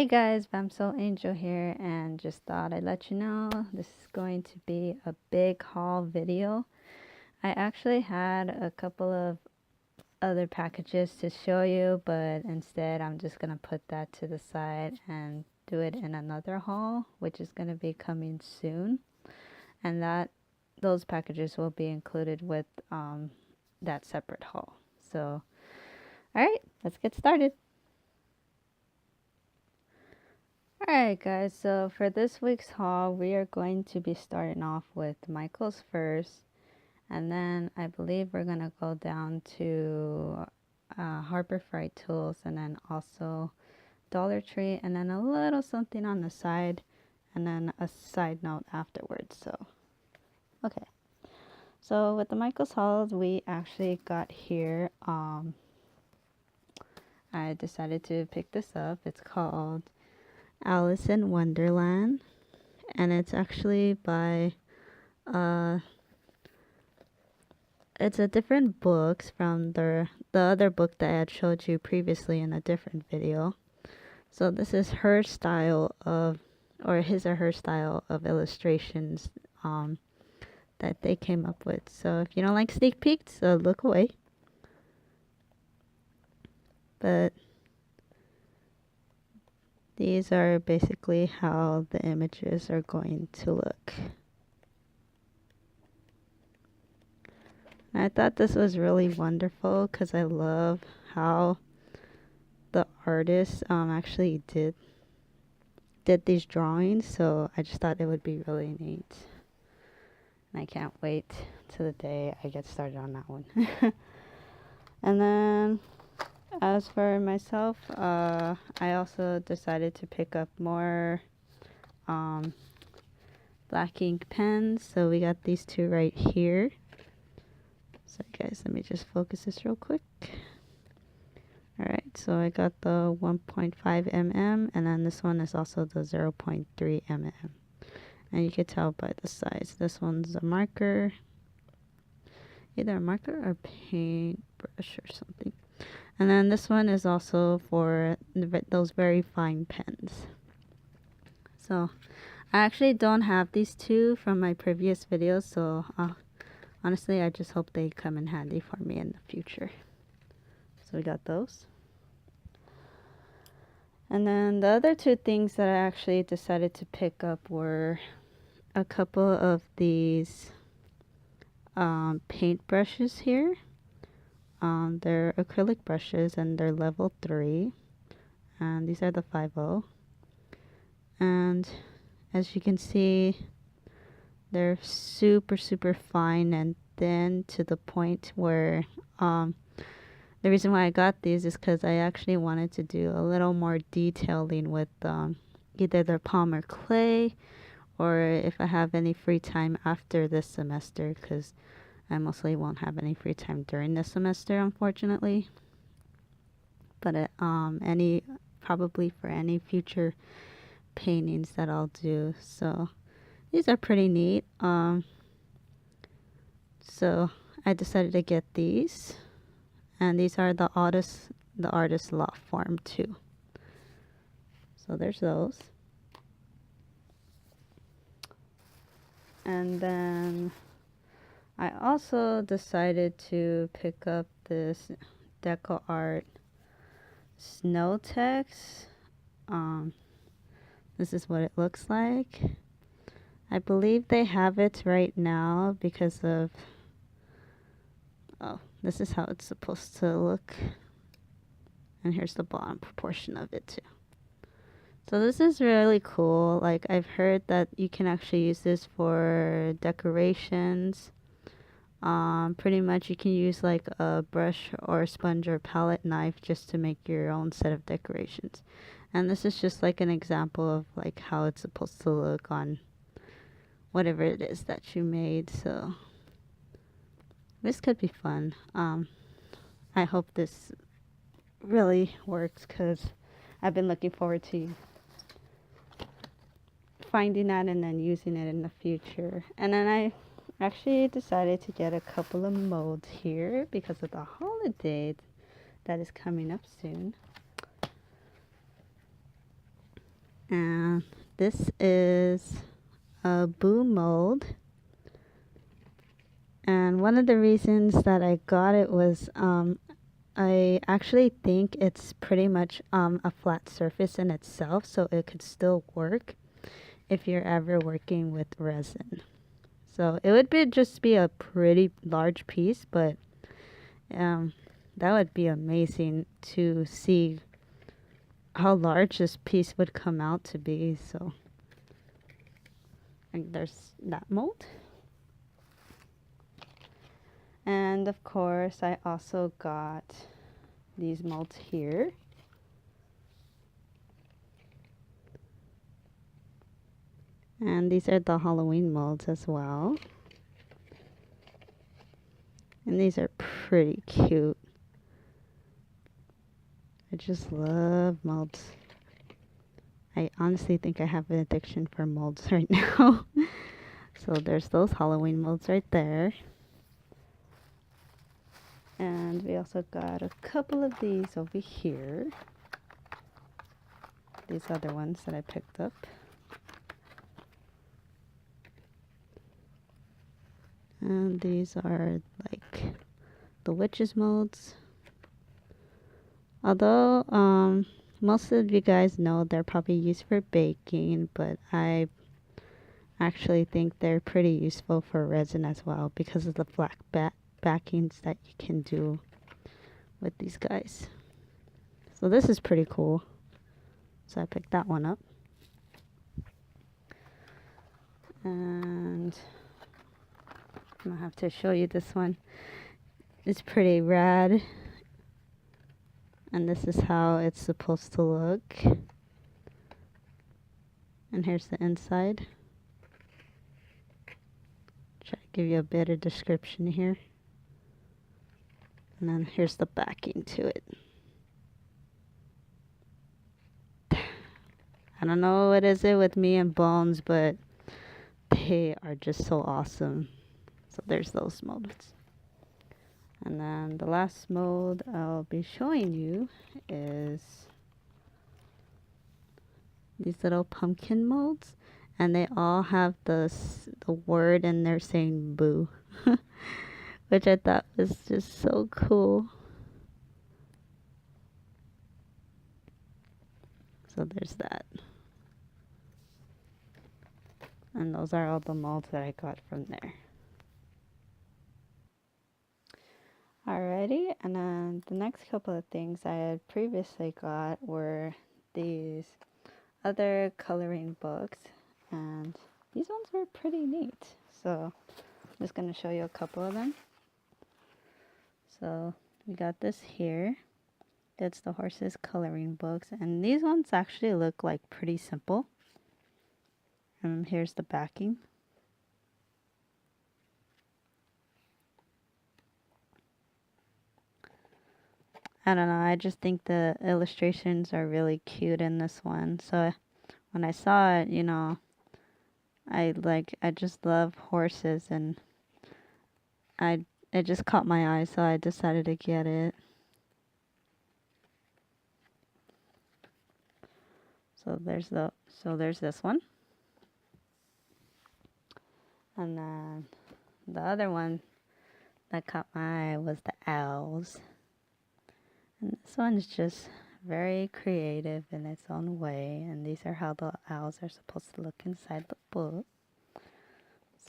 Hey guys, Bamso Angel here, and just thought I'd let you know this is going to be a big haul video. I actually had a couple of other packages to show you, but instead I'm just gonna put that to the side and do it in another haul, which is gonna be coming soon, and those packages will be included with that separate haul. So, all right, let's get started. Alright guys, so for this week's haul, we are going to be starting off with Michael's first, and then I believe we're going to go down to Harbor Freight Tools, and then also Dollar Tree, and then a little something on the side, and then a side note afterwards. So, okay. So with the Michael's hauls, we actually got here, I decided to pick this up. It's called Alice in Wonderland, and it's actually by it's a different books from the other book that I had showed you previously in a different video. So this is her style of, or his or her style of illustrations that they came up with. So if you don't like sneak peeks, look away. But these are basically how the images are going to look. And I thought this was really wonderful because I love how the artist actually did these drawings. So I just thought it would be really neat. And I can't wait till the day I get started on that one. And then as for myself, I also decided to pick up more black ink pens. So we got these two right here. So guys, let me just focus this real quick. Alright, so I got the 1.5 mm, and then this one is also the 0.3 mm. And you can tell by the size. This one's a marker, either a marker or paintbrush or something. And then this one is also for those very fine pens. So I actually don't have these two from my previous videos, so honestly I just hope they come in handy for me in the future. So we got those. And then the other two things that I actually decided to pick up were a couple of these paint brushes here. They're acrylic brushes and they're level 3. And these are the 5.0. And as you can see, they're super, super fine and thin to the point where the reason why I got these is because I actually wanted to do a little more detailing with either their Palmer clay, or if I have any free time after this semester, because I mostly won't have any free time during this semester, unfortunately. But probably for any future paintings that I'll do. So these are pretty neat. So I decided to get these. And these are the artist law form too. So there's those. And then I also decided to pick up this Deco Art Snow Text. This is what it looks like. I believe they have it right now because of, this is how it's supposed to look. And here's the bottom proportion of it too. So this is really cool. Like, I've heard that you can actually use this for decorations. Pretty much you can use like a brush or a sponge or palette knife just to make your own set of decorations. And this is just like an example of like how it's supposed to look on whatever it is that you made. So this could be fun. I hope this really works because I've been looking forward to finding that and then using it in the future. And then I actually decided to get a couple of molds here because of the holiday that is coming up soon. And this is a Boo mold. And one of the reasons that I got it was I actually think it's pretty much a flat surface in itself, so it could still work if you're ever working with resin. So it would just be a pretty large piece, but that would be amazing to see how large this piece would come out to be. So and there's that mold. And of course, I also got these molds here. And these are the Halloween molds as well. And these are pretty cute. I just love molds. I honestly think I have an addiction for molds right now. So there's those Halloween molds right there. And we also got a couple of these over here. These other ones that I picked up. And these are like the witches molds. Although most of you guys know they're probably used for baking, but I actually think they're pretty useful for resin as well because of the flat backings that you can do with these guys. So this is pretty cool. So I picked that one up. And I'm gonna have to show you this one. It's pretty rad. And this is how it's supposed to look. And here's the inside. Try to give you a better description here. And then here's the backing to it. I don't know what is it with me and bones, but they are just so awesome. So there's those molds. And then the last mold I'll be showing you is these little pumpkin molds. And they all have the word in there saying boo. Which I thought was just so cool. So there's that. And those are all the molds that I got from there. Alrighty, and then the next couple of things I had previously got were these other coloring books, and these ones were pretty neat. So I'm just going to show you a couple of them. So we got this here. It's the horses coloring books, and these ones actually look like pretty simple. And here's the backing. I don't know, I just think the illustrations are really cute in this one. So when I saw it, you know, I just love horses, and it just caught my eye, so I decided to get it. So there's this one. And then the other one that caught my eye was the owls. And this one's just very creative in its own way. And these are how the owls are supposed to look inside the book.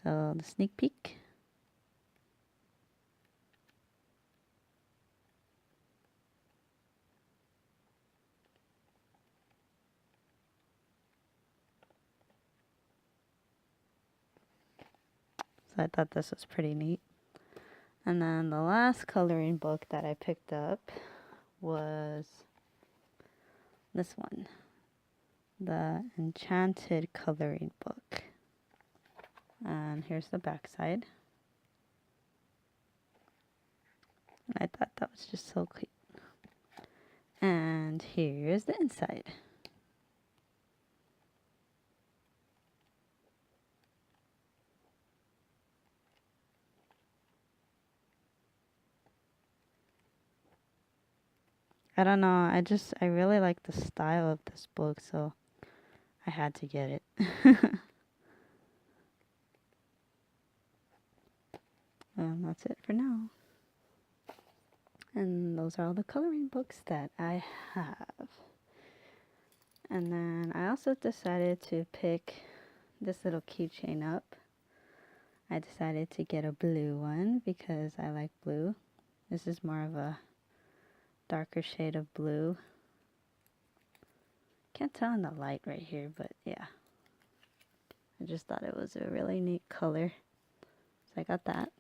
So the sneak peek. So I thought this was pretty neat. And then the last coloring book that I picked up was this one, the Enchanted Coloring Book. And here's the back side. And I thought that was just so cute. And here's the inside. I don't know, I really like the style of this book, so I had to get it. That's it for now. And those are all the coloring books that I have. And then I also decided to pick this little keychain up. I decided to get a blue one because I like blue. This is more of a darker shade of blue. Can't tell in the light right here, but yeah. I just thought it was a really neat color. So I got that.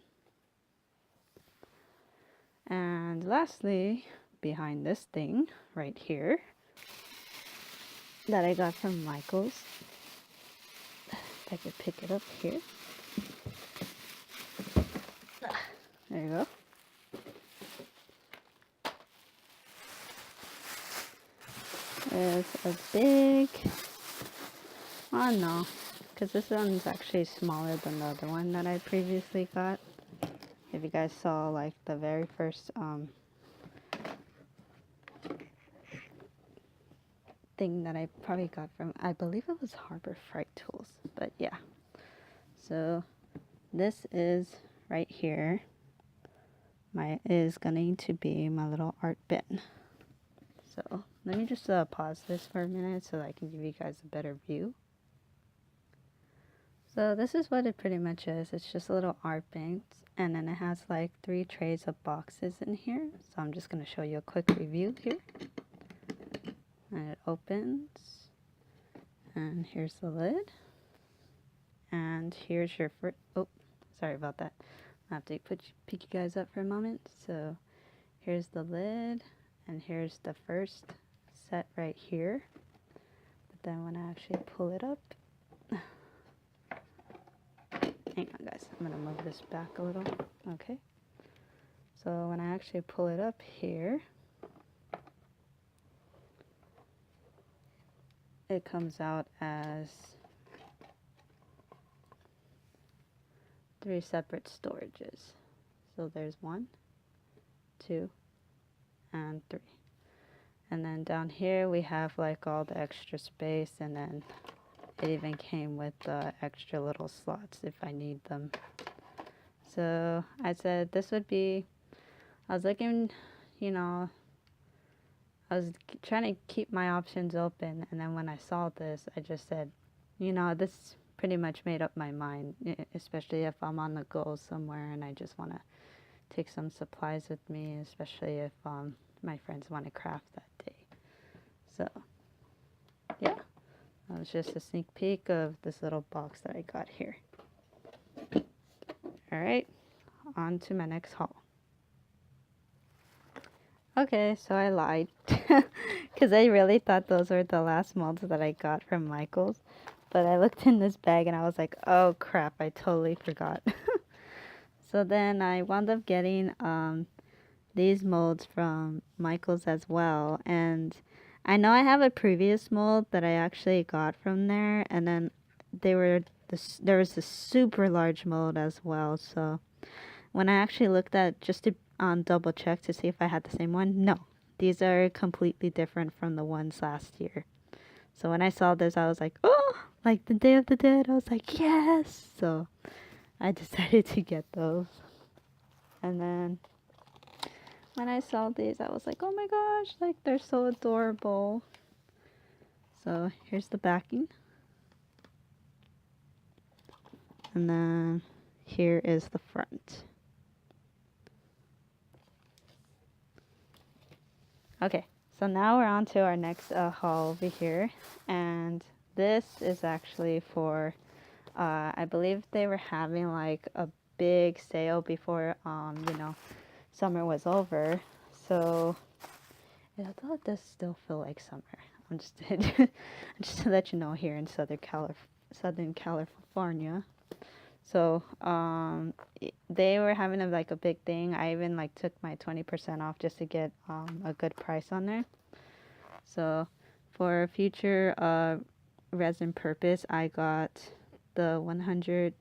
And lastly, behind this thing right here that I got from Michael's. If I could pick it up here. There you go. It's a big, oh no, because this one's actually smaller than the other one that I previously got. If you guys saw like the very first thing that I probably got from, I believe it was Harbor Freight Tools, but yeah. So this is right here. Is going to be my little art bin. So let me just pause this for a minute so I can give you guys a better view. So this is what it pretty much is. It's just a little art bin, and then it has like 3 trays of boxes in here. So I'm just going to show you a quick review here. And it opens, and here's the lid. And here's your first, oh, sorry about that. I have to pick you guys up for a moment. So here's the lid, and here's the first set right here. But then when I actually pull it up, hang on guys, I'm gonna move this back a little. Okay. So when I actually pull it up here, it comes out as 3 separate storages. So there's 1, 2, and 3. And then down here we have like all the extra space, and then it even came with extra little slots if I need them. So I said this would be, I was looking, you know, I was trying to keep my options open, and then when I saw this, I just said, you know, this pretty much made up my mind, especially if I'm on the go somewhere and I just want to take some supplies with me, especially if my friends want to craft that day. So yeah, that was just a sneak peek of this little box that I got here. Alright, on to my next haul. Okay, so I lied because I really thought those were the last molds that I got from Michael's. But I looked in this bag and I was like, oh crap, I totally forgot. So then I wound up getting these molds from Michael's as well. And I know I have a previous mold that I actually got from there. And then there was this super large mold as well. So when I actually looked at just to double check to see if I had the same one, no. These are completely different from the ones last year. So when I saw this, I was like, oh, like the Day of the Dead. I was like, yes. So I decided to get those. And then when I saw these, I was like, oh my gosh, like they're so adorable. So here's the backing. And then here is the front. Okay, so now we're on to our next haul over here. And this is actually for, I believe they were having like a big sale before, you know, summer was over. So although it does still feel like summer. I'm just just to let you know, here in Southern California. So they were having like a big thing. I even like took my 20% off just to get a good price on there. So for future resin purpose, I got the 100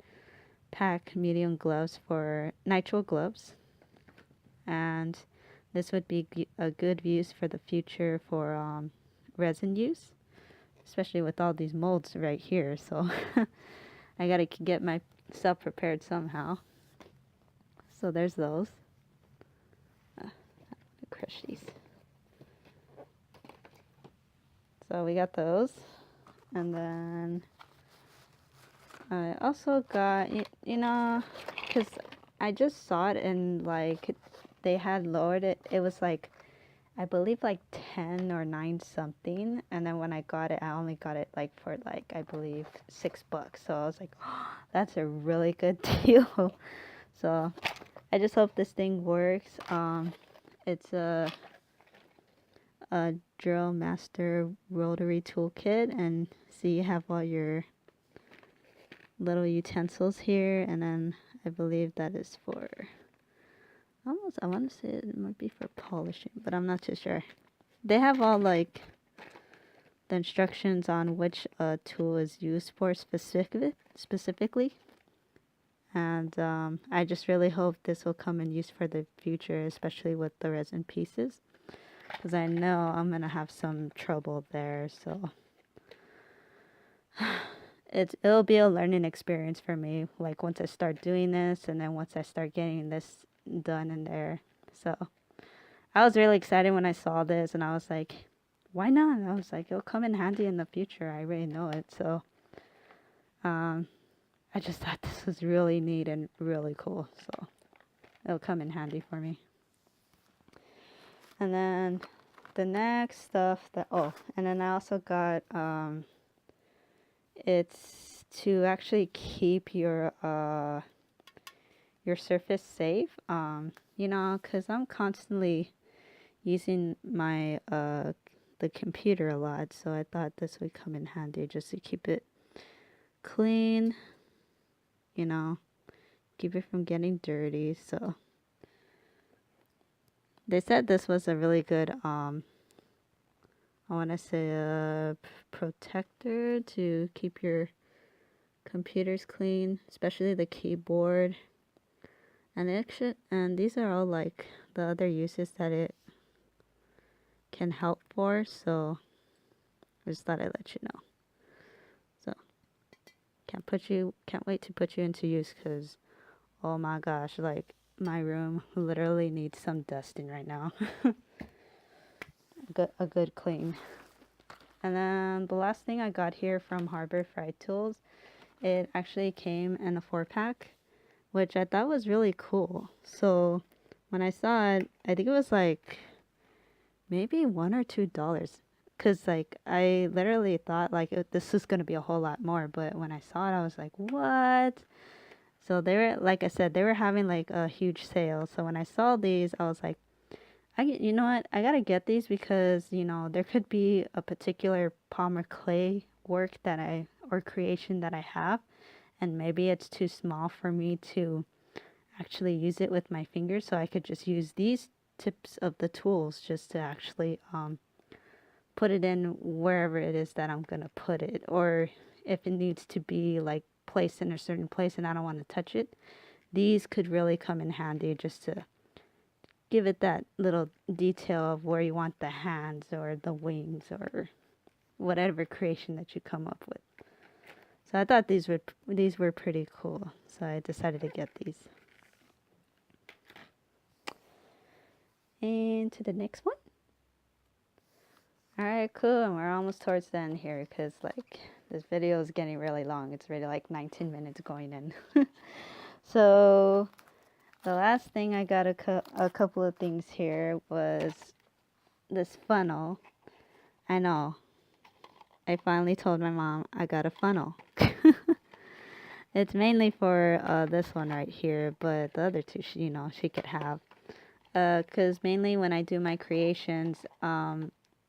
pack medium gloves for nitrile gloves, and this would be a good use for the future for resin use. especially with all these molds right here. So I gotta get myself prepared somehow. So there's those. Crush these. So we got those. And then I also got, you know, because I just saw it and like they had lowered it. It was like, I believe like 10 or 9 something. And then when I got it, I only got it like for like, I believe $6. So I was like, oh, that's a really good deal. So I just hope this thing works. It's a Drill Master rotary toolkit, and see you have all your little utensils here, and then I believe that is for almost, I want to say it might be for polishing, but I'm not too sure. They have all like the instructions on which tool is used for specifically, and I just really hope this will come in use for the future, especially with the resin pieces, because I know I'm gonna have some trouble there. So it'll be a learning experience for me, like once I start doing this, and then once I start getting this done in there. So I was really excited when I saw this, and I was like, why not? I was like, it'll come in handy in the future. I already know it. So I just thought this was really neat and really cool. So it'll come in handy for me. And then the next stuff that, oh, and then I also got, it's to actually keep your surface safe. You know, because I'm constantly using my the computer a lot, so I thought this would come in handy just to keep it clean, you know, keep it from getting dirty. So they said this was a really good I want to say a protector to keep your computers clean, especially the keyboard. And these are all like the other uses that it can help for, so I just thought I'd let you know. So can't wait to put you into use, because oh my gosh, like my room literally needs some dusting right now. a good clean. And then the last thing I got here from Harbor Freight Tools, it actually came in a 4-pack, which I thought was really cool. So when I saw it, I think it was like maybe $1 or $2. Cause like I literally thought like this was gonna be a whole lot more, but when I saw it, I was like, what? So they were, like I said, they were having like a huge sale. So when I saw these, I was like, you know what? I gotta get these, because you know there could be a particular Palmer clay work or creation that I have, and maybe it's too small for me to actually use it with my fingers. So I could just use these tips of the tools just to actually put it in wherever it is that I'm gonna put it, or if it needs to be like placed in a certain place and I don't want to touch it, these could really come in handy just to give it that little detail of where you want the hands or the wings or whatever creation that you come up with. So I thought these were pretty cool, so I decided to get these. And to the next one. Alright, cool, and we're almost towards the end here, because like this video is getting really long. It's already like 19 minutes going in. So the last thing I got, a couple of things here, was this funnel. I know, I finally told my mom I got a funnel. It's mainly for this one right here, but the other two, she could have. Because mainly when I do my creations,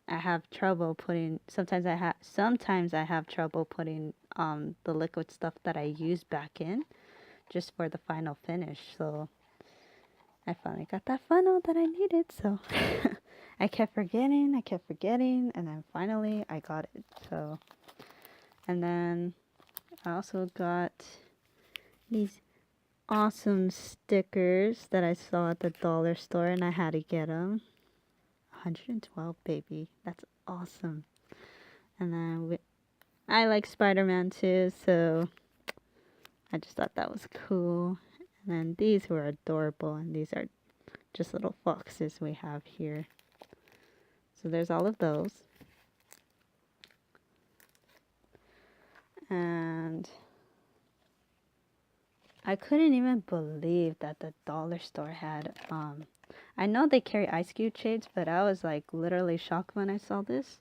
I have trouble putting, sometimes I have trouble putting the liquid stuff that I use back in, just for the final finish. So I finally got that funnel that I needed. So I kept forgetting, and then finally I got it. So, and then I also got these awesome stickers that I saw at the dollar store, and I had to get them. 112, baby, that's awesome. And then I like Spider-Man too, so I just thought that was cool. And then these were adorable, and these are just little foxes we have here. So there's all of those. And I couldn't even believe that the dollar store had, I know they carry ice cube shades, but I was like literally shocked when I saw this.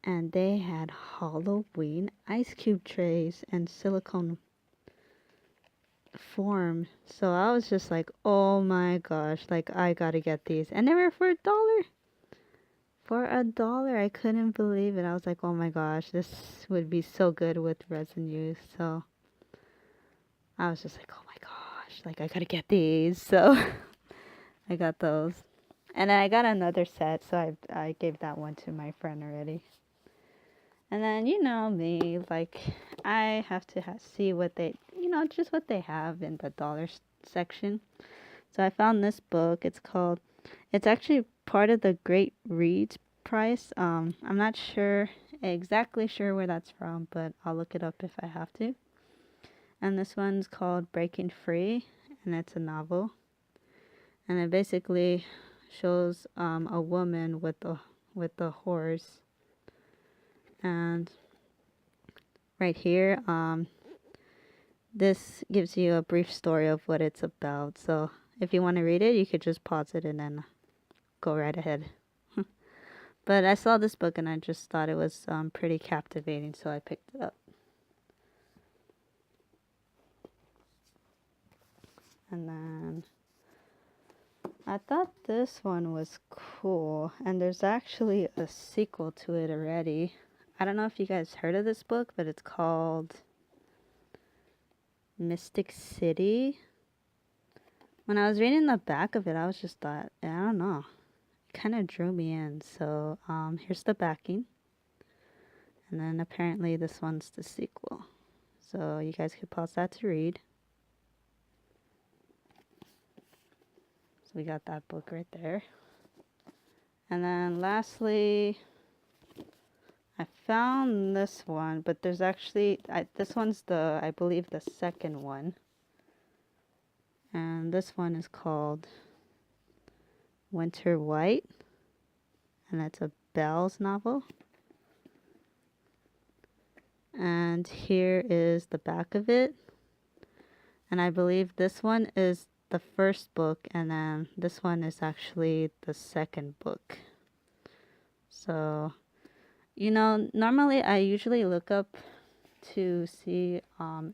And they had Halloween ice cube trays and silicone form. So I was just like, oh my gosh, like I gotta get these. And they were for $1. For $1, I couldn't believe it. I was like, oh my gosh, this would be so good with resin use. So I was just like, oh my gosh, like I gotta get these. So I got those. And then I got another set, so I gave that one to my friend already. And then, you know me, like, I have to see what they, just what they have in the dollar section. So I found this book. It's actually part of the Great Reads price. I'm not exactly sure where that's from, but I'll look it up if I have to. And this one's called Breaking Free, and it's a novel. And it basically shows a woman with a horse. And right here, this gives you a brief story of what it's about. So if you want to read it, you could just pause it and then go right ahead. But I saw this book and I just thought it was pretty captivating, so I picked it up. And then I thought this one was cool, and there's actually a sequel to it already. I don't know if you guys heard of this book, but it's called Mystic City. When I was reading the back of it, I was just thought, I don't know, it kind of drew me in. So here's the backing, and then apparently this one's the sequel. So you guys could pause that to read. So we got that book right there. And then lastly, I found this one, but there's actually, this one's I believe the second one. And this one is called Winter White. And that's a Belle's novel. And here is the back of it. And I believe this one is the first book, and then this one is actually the second book. So, normally I usually look up to see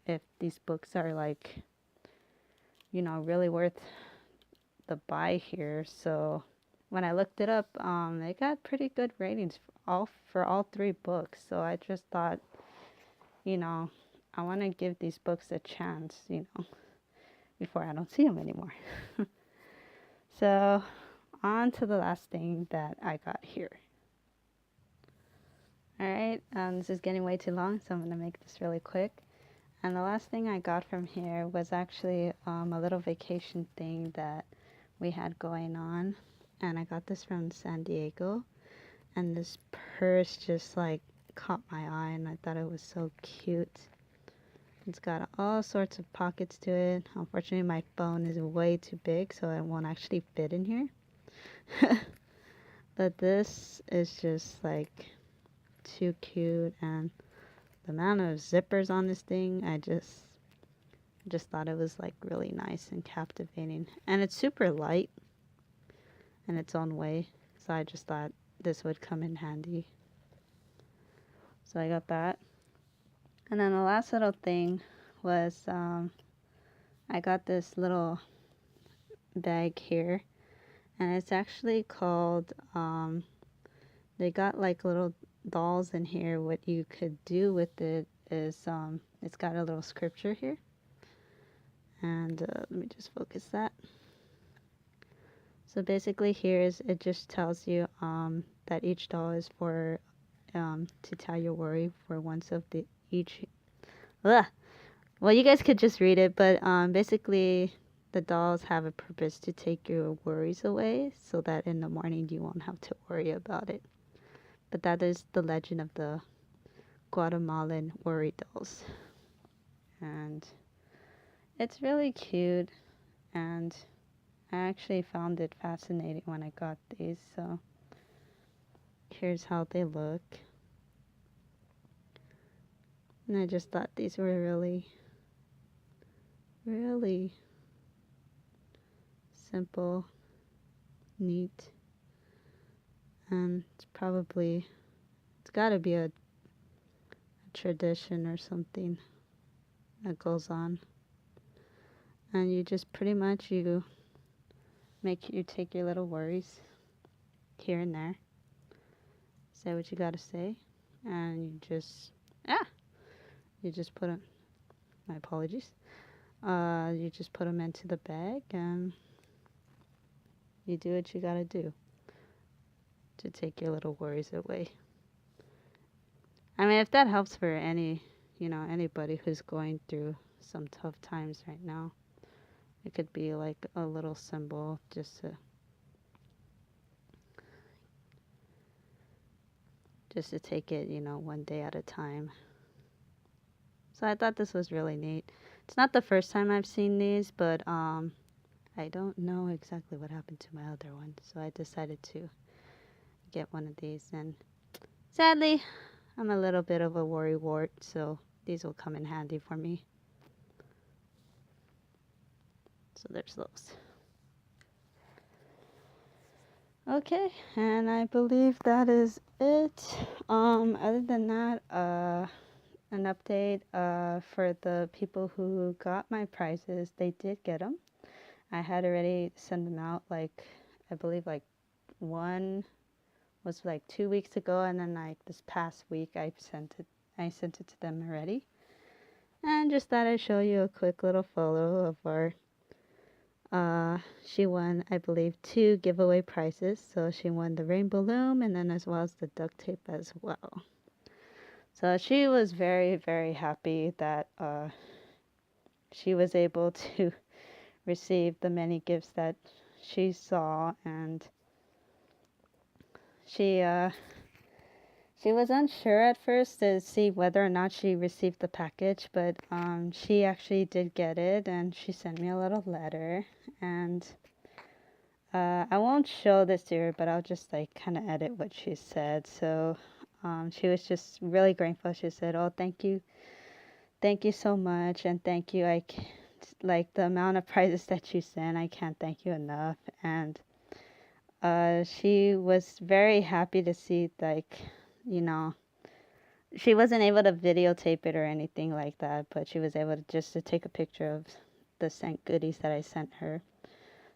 if these books are like, really worth the buy here. So when I looked it up, they got pretty good ratings for all 3 books. So I just thought, I want to give these books a chance, before I don't see them anymore. So on to the last thing that I got here. Alright, this is getting way too long, so I'm going to make this really quick. And the last thing I got from here was actually a little vacation thing that we had going on. And I got this from San Diego. And this purse just like caught my eye, and I thought it was so cute. It's got all sorts of pockets to it. Unfortunately, my phone is way too big, so it won't actually fit in here. But this is just like too cute, and the amount of zippers on this thing, I just thought it was like really nice and captivating. And it's super light in its own way, so I just thought this would come in handy. So I got that. And then the last little thing was I got this little bag here, and it's actually called they got like little dolls in here. What you could do with it is it's got a little scripture here, and let me just focus that. So basically it just tells you that each doll is for to tell your worry for once of the each. Ugh. Well, you guys could just read it, but basically the dolls have a purpose to take your worries away, so that in the morning you won't have to worry about it. But that is the legend of the Guatemalan worry dolls. And it's really cute, and I actually found it fascinating when I got these. So here's how they look. And I just thought these were really, really simple, neat, and it's gotta be a tradition or something that goes on. And you just pretty much, you take your little worries here and there, say what you gotta say, and you just put them, my apologies, you just put them into the bag, and you do what you gotta do to take your little worries away. I mean, if that helps for anybody who's going through some tough times right now, it could be like a little symbol just to take it, one day at a time. So I thought this was really neat. It's not the first time I've seen these, but I don't know exactly what happened to my other one, so I decided to get one of these. And sadly, I'm a little bit of a worrywart, so these will come in handy for me. So there's those. Okay, and I believe that is it. Other than that, an update for the people who got my prizes. They did get them. I had already sent them out, like, I believe like one was like 2 weeks ago, and then like this past week I sent it to them already. And just thought I'd show you a quick little photo of our she won, I believe, 2 giveaway prizes. So she won the rainbow loom, and then as well as the duct tape as well. So she was very, very happy that she was able to receive the many gifts that she saw, and she was unsure at first to see whether or not she received the package, but she actually did get it, and she sent me a little letter. And I won't show this to her, but I'll just like kind of edit what she said. So she was just really grateful. She said, "Oh, thank you so much, and thank you. Like the amount of prizes that you sent, I can't thank you enough." And she was very happy to see, like, she wasn't able to videotape it or anything like that, but she was able to take a picture of the sent goodies that I sent her.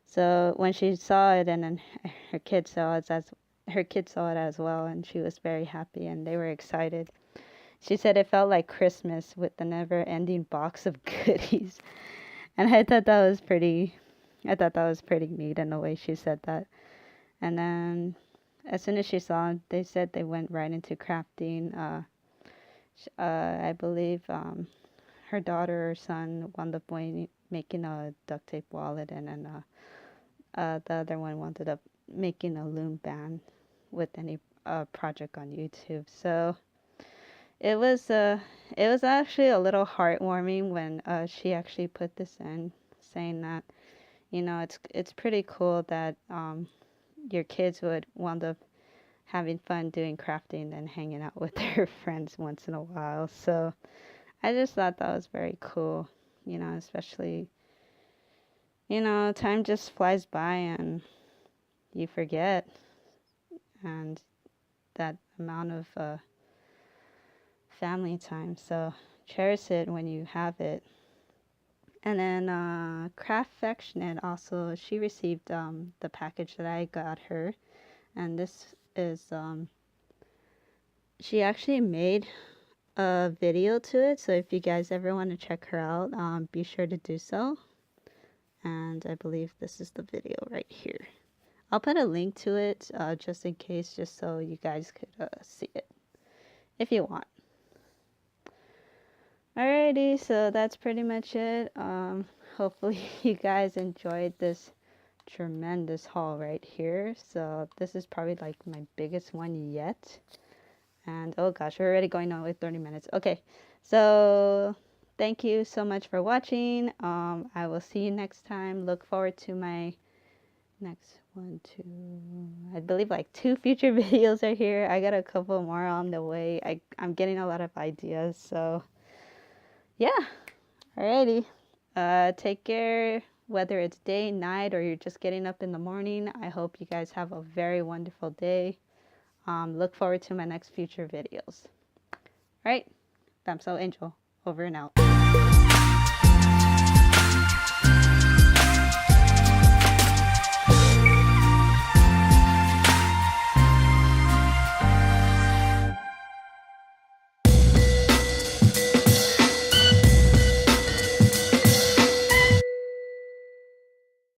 So when she saw it, and then her kids saw it as well, and she was very happy, and they were excited. She said it felt like Christmas with the never-ending box of goodies, and I thought that was pretty neat in the way she said that. And then as soon as she saw it, they said they went right into crafting. I believe her daughter or son wound up making a duct tape wallet, and then the other one wound up making a loom band with any project on YouTube. So it was actually a little heartwarming when she actually put this in, saying that it's pretty cool that your kids would wind up having fun doing crafting and hanging out with their friends once in a while. So I just thought that was very cool, especially, time just flies by and you forget, and that amount of family time. So cherish it when you have it. And then Craftfectionate also, she received the package that I got her, and this is she actually made a video to it, so if you guys ever want to check her out, be sure to do so. And I believe this is the video right here. I'll put a link to it just in case, just so you guys could see it if you want. Alrighty, so that's pretty much it. Hopefully you guys enjoyed this tremendous haul right here. So this is probably like my biggest one yet. And oh gosh, we're already going on with 30 minutes. Okay, so thank you so much for watching. I will see you next time. Look forward to my next I believe like 2 future videos are here. I got a couple more on the way. I'm getting a lot of ideas, so yeah. Alrighty. Take care, whether it's day, night, or you're just getting up in the morning. I hope you guys have a very wonderful day. Look forward to my next future videos. Alright, Damsel Angel, over and out.